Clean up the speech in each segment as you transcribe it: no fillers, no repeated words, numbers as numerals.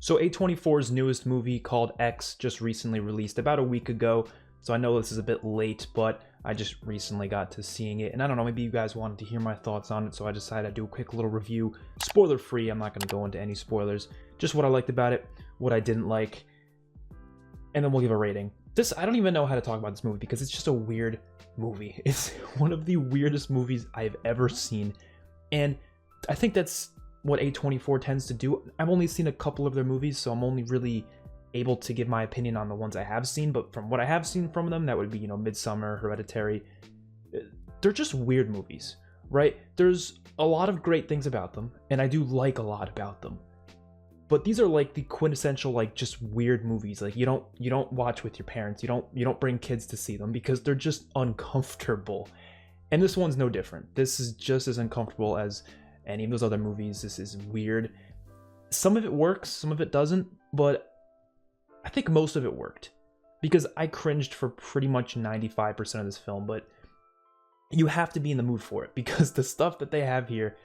So A24's newest movie called X just recently released about a week ago. So I know this is a bit late, but I just recently got to seeing it. And I don't know, maybe you guys wanted to hear my thoughts on it, so I decided I'd do a quick little review. Spoiler free, I'm not going to go into any spoilers. Just what I liked about it, what I didn't like, and then we'll give a rating. I don't even know how to talk about this movie because it's just a weird movie. It's one of the weirdest movies I've ever seen. And I think that's what A24 tends to do. I've only seen a couple of their movies, so I'm only really able to give my opinion on the ones I have seen, but from what I have seen from them, that would be, Midsommar, Hereditary. They're just weird movies, right? There's a lot of great things about them, and I do like a lot about them. But these are like the quintessential, like, just weird movies. Like, you don't watch with your parents. You don't bring kids to see them because they're just uncomfortable. And this one's no different. This is just as uncomfortable as any of those other movies. This is weird. Some of it works, some of it doesn't, but I think most of it worked because I cringed for pretty much 95% of this film, but you have to be in the mood for it because the stuff that they have here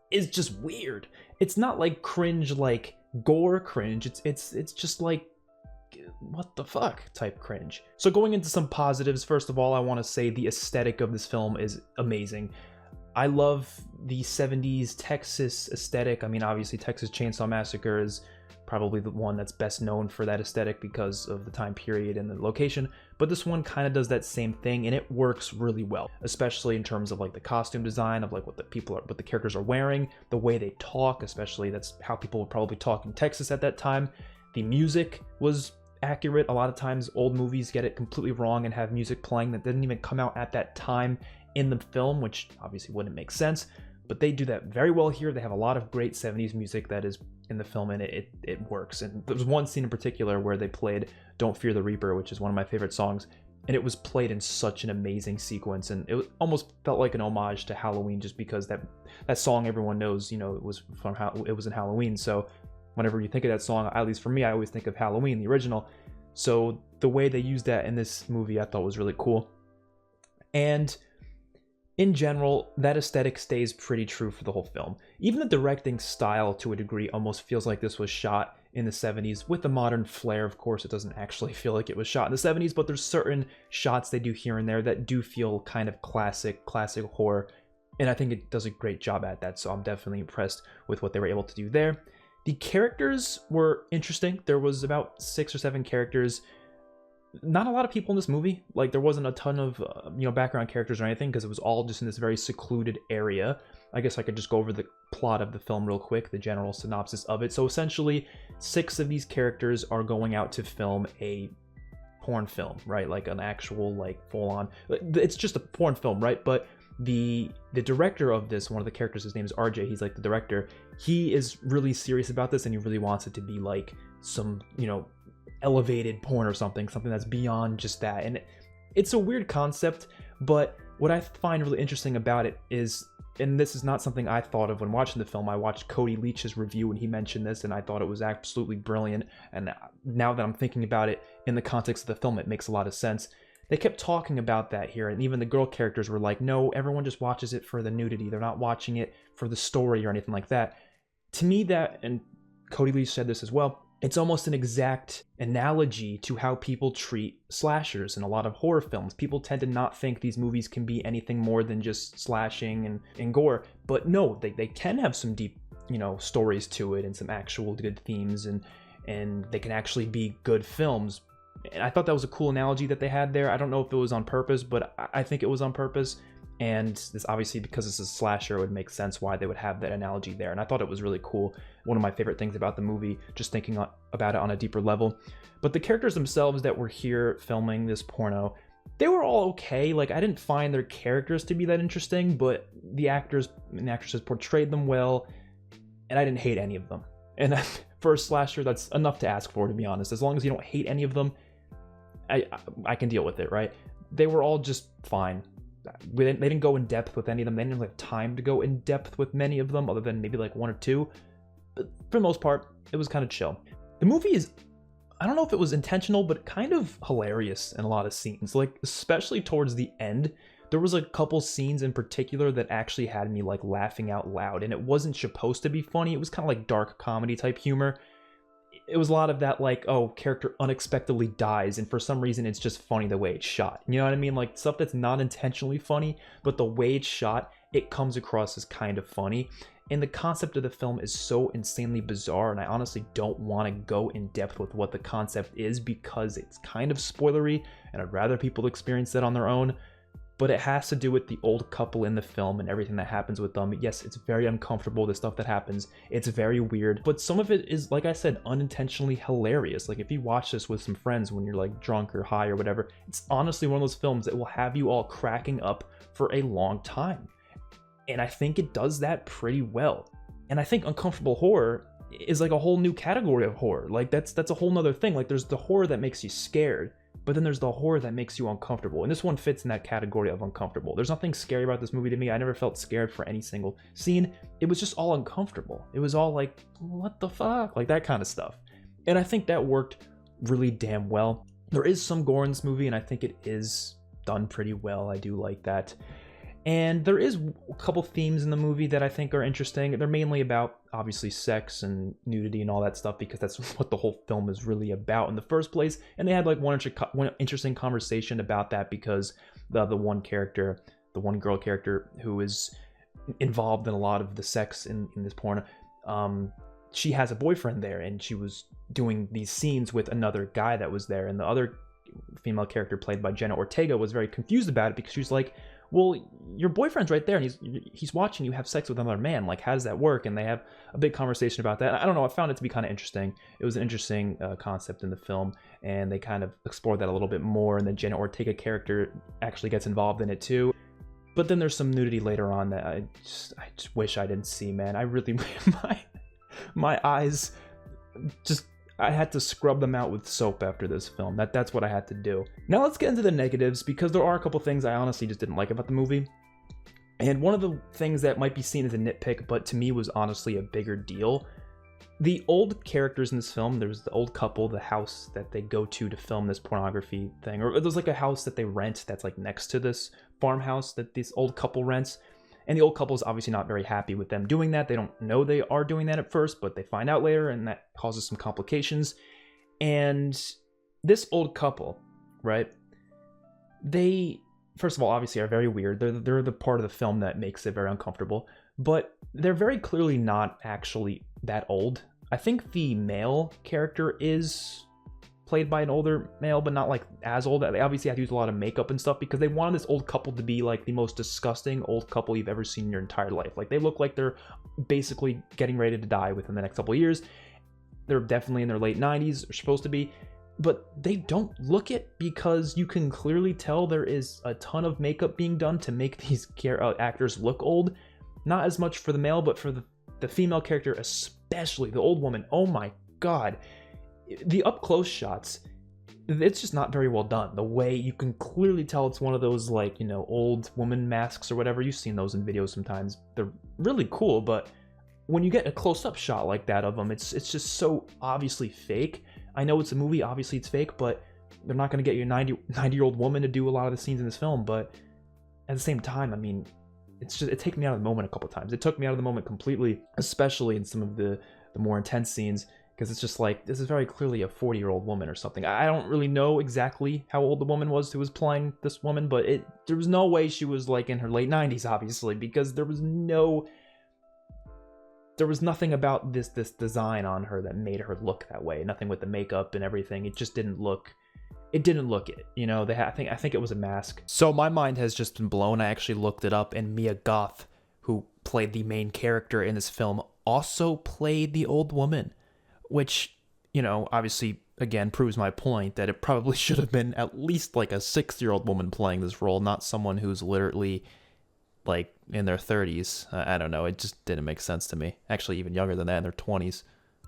is just weird. It's not like cringe, like gore cringe. It's just like, what the fuck type cringe. So going into some positives, first of all, I want to say the aesthetic of this film is amazing. I love the 70s Texas aesthetic. I mean, obviously Texas Chainsaw Massacre is probably the one that's best known for that aesthetic because of the time period and the location, but this one kind of does that same thing, and it works really well, especially in terms of like the costume design of like what the characters are wearing, the way they talk, especially that's how people would probably talk in Texas at that time. The music was accurate. A lot of times old movies get it completely wrong and have music playing that didn't even come out at that time in the film, which obviously wouldn't make sense, but they do that very well here. They have a lot of great 70s music that is in the film, and it works. And there's one scene in particular where they played Don't Fear the Reaper, which is one of my favorite songs, and it was played in such an amazing sequence, and it almost felt like an homage to Halloween just because that song everyone knows, it was in Halloween. So whenever you think of that song, at least for me, I always think of Halloween, the original. So the way they used that in this movie I thought was really cool. And in general, that aesthetic stays pretty true for the whole film. Even the directing style, to a degree, almost feels like this was shot in the 70s with a modern flair. Of course, it doesn't actually feel like it was shot in the 70s, but there's certain shots they do here and there that do feel kind of classic horror, and I think it does a great job at that, so I'm definitely impressed with what they were able to do there. The characters were interesting. There was about 6 or 7 characters. Not a lot of people in this movie. Like, there wasn't a ton of background characters or anything because it was all just in this very secluded area. I guess I could just go over the plot of the film real quick, the general synopsis of it. So essentially 6 of these characters are going out to film a porn film, right? Like an actual, like, full-on, it's just a porn film, right? But the director of this, one of the characters, his name is RJ, he's like the director, he is really serious about this, and he really wants it to be like some elevated porn or something that's beyond just that. And it's a weird concept, but what I find really interesting about it is, and this is not something I thought of when watching the film, I watched Cody Leach's review and he mentioned this, and I thought it was absolutely brilliant, and now that I'm thinking about it in the context of the film, it makes a lot of sense. They kept talking about that here, and even the girl characters were like, no, everyone just watches it for the nudity, they're not watching it for the story or anything like that. To me, that, and Cody Leach said this as well, it's almost an exact analogy to how people treat slashers in a lot of horror films. People tend to not think these movies can be anything more than just slashing and gore, but no, they can have some deep, stories to it and some actual good themes, and they can actually be good films. And I thought that was a cool analogy that they had there. I don't know if it was on purpose, but I think it was on purpose. And this, obviously, because it's a slasher, it would make sense why they would have that analogy there. And I thought it was really cool. One of my favorite things about the movie, just thinking about it on a deeper level. But the characters themselves that were here filming this porno, they were all okay. Like, I didn't find their characters to be that interesting, but the actors and actresses portrayed them well, and I didn't hate any of them. And for a slasher, that's enough to ask for, to be honest. As long as you don't hate any of them, I can deal with it, right? They were all just fine. They didn't go in depth with any of them. They didn't have time to go in depth with many of them, other than maybe like 1 or 2. But for the most part, it was kind of chill. The movie is, I don't know if it was intentional, but kind of hilarious in a lot of scenes. Like, especially towards the end, there was a couple scenes in particular that actually had me like laughing out loud. And it wasn't supposed to be funny. It was kind of like dark comedy type humor. it was a lot of that, like, oh, character unexpectedly dies, and for some reason it's just funny the way it's shot. You know what I mean? Like, stuff that's not intentionally funny, but the way it's shot, it comes across as kind of funny. And the concept of the film is so insanely bizarre, and I honestly don't want to go in depth with what the concept is because it's kind of spoilery, and I'd rather people experience that on their own. But it has to do with the old couple in the film and everything that happens with them. Yes, it's very uncomfortable, the stuff that happens. It's very weird, but some of it is, like I said, unintentionally hilarious. Like, if you watch this with some friends when you're like drunk or high or whatever, it's honestly one of those films that will have you all cracking up for a long time. And I think it does that pretty well. And I think uncomfortable horror is like a whole new category of horror. Like, that's a whole nother thing. Like, there's the horror that makes you scared, but then there's the horror that makes you uncomfortable. And this one fits in that category of uncomfortable. There's nothing scary about this movie to me. I never felt scared for any single scene. It was just all uncomfortable. It was all like, what the fuck? Like, that kind of stuff. And I think that worked really damn well. There is some gore in this movie, and I think it is done pretty well. I do like that. And there is a couple themes in the movie that I think are interesting. They're mainly about, obviously, sex and nudity and all that stuff, because that's what the whole film is really about in the first place. And they had like one interesting conversation about that, because the one character, the one girl character who is involved in a lot of the sex in this porn, she has a boyfriend there, and she was doing these scenes with another guy that was there. And the other female character, played by Jenna Ortega, was very confused about it, because she was like, well, your boyfriend's right there, and he's watching you have sex with another man. Like, how does that work? And they have a big conversation about that. I don't know. I found it to be kind of interesting. It was an interesting concept in the film, and they kind of explored that a little bit more. And the Jenna Ortega character actually gets involved in it too. But then there's some nudity later on that I just wish I didn't see, man. I really my eyes just. I had to scrub them out with soap after this film. That's what I had to do. Now let's get into the negatives, because there are a couple things I honestly just didn't like about the movie. And one of the things that might be seen as a nitpick, but to me was honestly a bigger deal. The old characters in this film, there's the old couple, the house that they go to film this pornography thing, or there's like a house that they rent that's like next to this farmhouse that this old couple rents. And the old couple is obviously not very happy with them doing that. They don't know they are doing that at first, but they find out later, and that causes some complications. And this old couple, right? They, first of all, obviously are very weird. They're the part of the film that makes it very uncomfortable. But they're very clearly not actually that old. I think the male character is played by an older male, but not like as old. They obviously had to use a lot of makeup and stuff, because they wanted this old couple to be like the most disgusting old couple you've ever seen in your entire life. Like, they look like they're basically getting ready to die within the next couple of years. They're definitely in their late 90s, or supposed to be, but they don't look it, because you can clearly tell there is a ton of makeup being done to make these actors look old. Not as much for the male, but for the female character, especially the old woman. Oh my god. The up-close shots, it's just not very well done. The way you can clearly tell it's one of those, like, you know, old woman masks or whatever. You've seen those in videos sometimes. They're really cool, but when you get a close-up shot like that of them, it's just so obviously fake. I know it's a movie, obviously it's fake, but they're not going to get your 90-year-old woman to do a lot of the scenes in this film. But at the same time, I mean, it takes me out of the moment a couple times. It took me out of the moment completely, especially in some of the more intense scenes. Because it's just like, this is very clearly a 40-year-old woman or something. I don't really know exactly how old the woman was who was playing this woman, but there was no way she was like in her late 90s, obviously, because there was nothing about this design on her that made her look that way. Nothing with the makeup and everything. It just didn't look it. You know, I think it was a mask. So my mind has just been blown. I actually looked it up, and Mia Goth, who played the main character in this film, also played the old woman. Which, you know, obviously, again, proves my point that it probably should have been at least like a 6-year-old woman playing this role, not someone who's literally like in their 30s. I don't know. It just didn't make sense to me. Actually, even younger than that, in their 20s.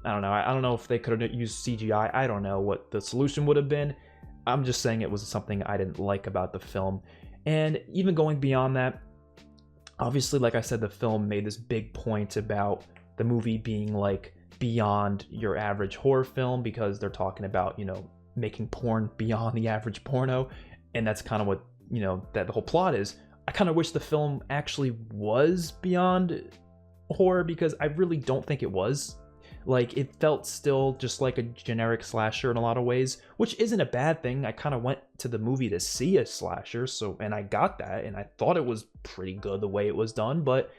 I don't know. I don't know if they could have used CGI. I don't know what the solution would have been. I'm just saying it was something I didn't like about the film. And even going beyond that, obviously, like I said, the film made this big point about the movie being like beyond your average horror film, because they're talking about, you know, making porn beyond the average porno, and that's kind of what, you know, that the whole plot is. I kind of wish the film actually was beyond horror, because I really don't think it was. Like, it felt still just like a generic slasher in a lot of ways, which isn't a bad thing. I kind of went to the movie to see a slasher, and I got that, and I thought it was pretty good the way it was done, but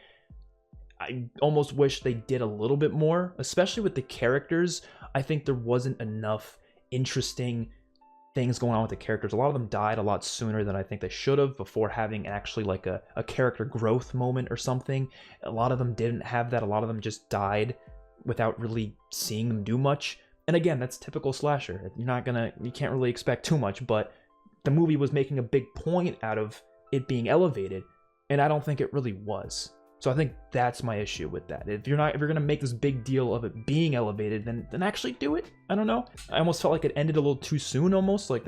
I almost wish they did a little bit more, especially with the characters. I think there wasn't enough interesting things going on with the characters. A lot of them died a lot sooner than I think they should have before having actually like a character growth moment or something. A lot of them didn't have that. A lot of them just died without really seeing them do much. And again, that's typical slasher. You can't really expect too much, but the movie was making a big point out of it being elevated, and I don't think it really was. So I think that's my issue with that. If you're gonna make this big deal of it being elevated, then actually do it. I don't know. I almost felt like it ended a little too soon, almost like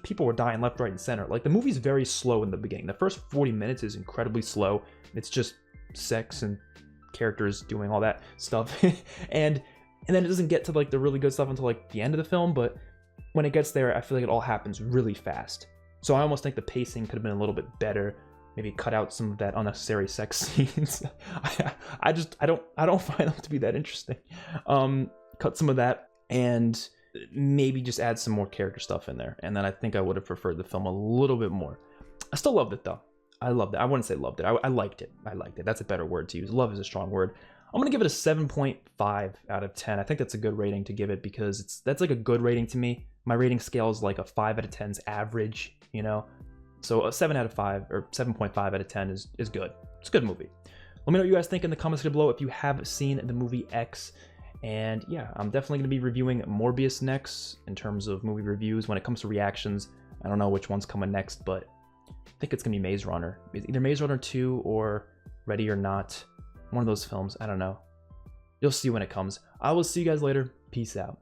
people were dying left, right, and center. Like, the movie's very slow in the beginning. The first 40 minutes is incredibly slow. It's just sex and characters doing all that stuff, and then it doesn't get to like the really good stuff until like the end of the film. But when it gets there, I feel like it all happens really fast. So I almost think the pacing could have been a little bit better. Maybe cut out some of that unnecessary sex scenes. I don't find them to be that interesting. Cut some of that and maybe just add some more character stuff in there. And then I think I would have preferred the film a little bit more. I still loved it though. I loved it. I wouldn't say loved it. I liked it. I liked it. That's a better word to use. Love is a strong word. I'm going to give it a 7.5 out of 10. I think that's a good rating to give it because that's like a good rating to me. My rating scale is like a 5 out of 10's average, you know? So a 7 out of 5 or 7.5 out of 10 is good. It's a good movie. Let me know what you guys think in the comments below if you have seen the movie X. And yeah, I'm definitely going to be reviewing Morbius next in terms of movie reviews. When it comes to reactions, I don't know which one's coming next, but I think it's going to be Maze Runner. It's either Maze Runner 2 or Ready or Not. One of those films. I don't know. You'll see when it comes. I will see you guys later. Peace out.